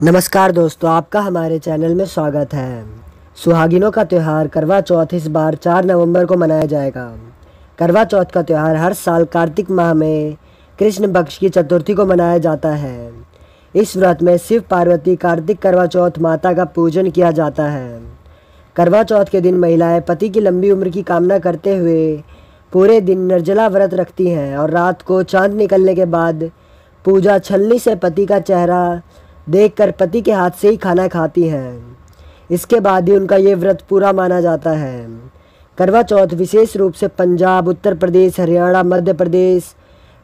नमस्कार दोस्तों, आपका हमारे चैनल में स्वागत है। सुहागिनों का त्यौहार करवा चौथ इस बार 4 नवंबर को मनाया जाएगा। करवा चौथ का त्यौहार हर साल कार्तिक माह में कृष्ण पक्ष की चतुर्थी को मनाया जाता है। इस व्रत में शिव पार्वती कार्तिक करवा चौथ माता का पूजन किया जाता है। करवा चौथ के दिन महिलाएं पति की लंबी उम्र की कामना करते हुए पूरे दिन निर्जला व्रत रखती हैं और रात को चांद निकलने के बाद पूजा छलनी से पति का चेहरा देखकर पति के हाथ से ही खाना खाती हैं। इसके बाद ही उनका ये व्रत पूरा माना जाता है। करवा चौथ विशेष रूप से पंजाब, उत्तर प्रदेश, हरियाणा, मध्य प्रदेश,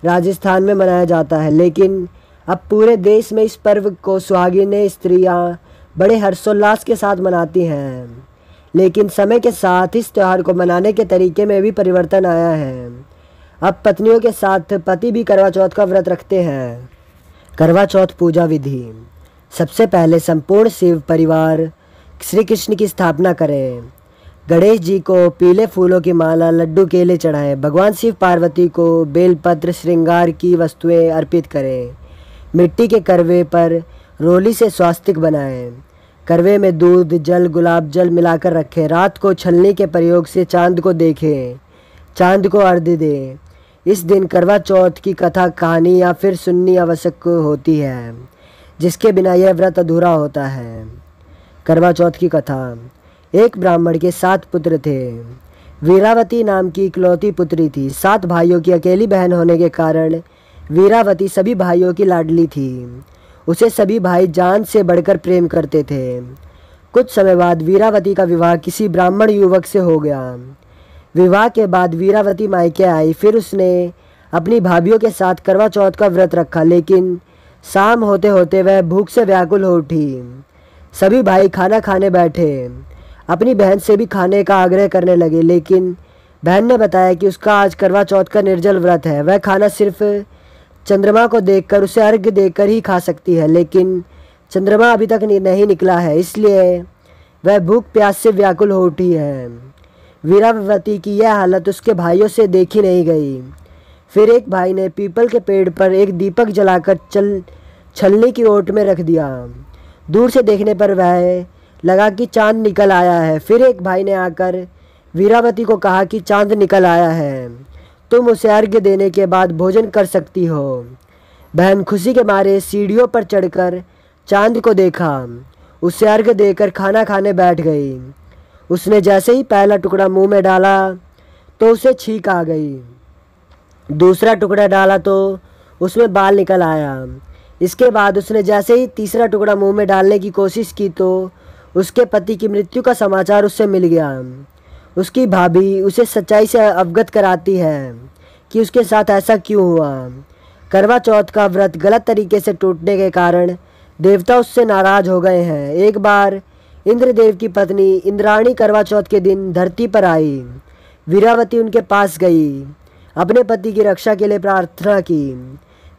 राजस्थान में मनाया जाता है, लेकिन अब पूरे देश में इस पर्व को सुहागिनें स्त्रियां बड़े हर्षोल्लास के साथ मनाती हैं। लेकिन समय के साथ इस त्यौहार को मनाने के तरीके में भी परिवर्तन आया है। अब पत्नियों के साथ पति भी करवा चौथ का व्रत रखते हैं। करवा चौथ पूजा विधि। सबसे पहले संपूर्ण शिव परिवार श्री कृष्ण की स्थापना करें। गणेश जी को पीले फूलों की माला, लड्डू, केले चढ़ाएं। भगवान शिव पार्वती को बेलपत्र, श्रृंगार की वस्तुएं अर्पित करें। मिट्टी के करवे पर रोली से स्वास्तिक बनाएं। करवे में दूध, जल, गुलाब जल मिलाकर रखें। रात को छलनी के प्रयोग से चांद को देखें। चांद को अर्घ्य दें। इस दिन करवा चौथ की कथा, कहानी या फिर सुननी आवश्यक होती है, जिसके बिना यह व्रत अधूरा होता है। करवा चौथ की कथा। एक ब्राह्मण के 7 पुत्र थे। वीरावती नाम की इकलौती पुत्री थी। 7 भाइयों की अकेली बहन होने के कारण वीरावती सभी भाइयों की लाडली थी। उसे सभी भाई जान से बढ़कर प्रेम करते थे। कुछ समय बाद वीरावती का विवाह किसी ब्राह्मण युवक से हो गया। विवाह के बाद वीरावती मायके आई। फिर उसने अपनी भाभियों के साथ करवा चौथ का व्रत रखा, लेकिन शाम होते होते वह भूख से व्याकुल हो उठी। सभी भाई खाना खाने बैठे। अपनी बहन से भी खाने का आग्रह करने लगे, लेकिन बहन ने बताया कि उसका आज करवा चौथ का निर्जल व्रत है। वह खाना सिर्फ चंद्रमा को देखकर, उसे अर्घ्य देकर ही खा सकती है, लेकिन चंद्रमा अभी तक नहीं निकला है, इसलिए वह भूख प्यास से व्याकुल हो उठी है। वीरावती की यह हालत उसके भाइयों से देखी नहीं गई। फिर एक भाई ने पीपल के पेड़ पर एक दीपक जलाकर छलनी की ओट में रख दिया। दूर से देखने पर वह लगा कि चांद निकल आया है। फिर एक भाई ने आकर वीरावती को कहा कि चांद निकल आया है, तुम उसे अर्घ्य देने के बाद भोजन कर सकती हो। बहन खुशी के मारे सीढ़ियों पर चढ़कर चांद को देखा। उसे अर्घ्य देकर खाना खाने बैठ गई। उसने जैसे ही पहला टुकड़ा मुंह में डाला तो उसे छींक आ गई। दूसरा टुकड़ा डाला तो उसमें बाल निकल आया। इसके बाद उसने जैसे ही तीसरा टुकड़ा मुंह में डालने की कोशिश की तो उसके पति की मृत्यु का समाचार उससे मिल गया। उसकी भाभी उसे सच्चाई से अवगत कराती है कि उसके साथ ऐसा क्यों हुआ। करवा चौथ का व्रत गलत तरीके से टूटने के कारण देवता उससे नाराज हो गए हैं। एक बार इंद्रदेव की पत्नी इंद्राणी करवा चौथ के दिन धरती पर आई। वीरावती उनके पास गई, अपने पति की रक्षा के लिए प्रार्थना की।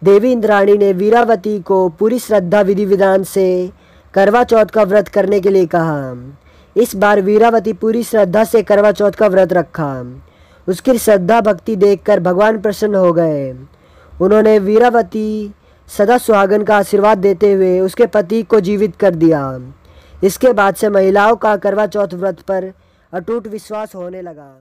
देवी इंद्राणी ने वीरावती को पूरी श्रद्धा विधि विधान से करवा चौथ का व्रत करने के लिए कहा। इस बार वीरावती पूरी श्रद्धा से करवा चौथ का व्रत रखा। उसकी श्रद्धा भक्ति देखकर भगवान प्रसन्न हो गए। उन्होंने वीरावती सदा सुहागन का आशीर्वाद देते हुए उसके पति को जीवित कर दिया। इसके बाद से महिलाओं का करवा चौथ व्रत पर अटूट विश्वास होने लगा।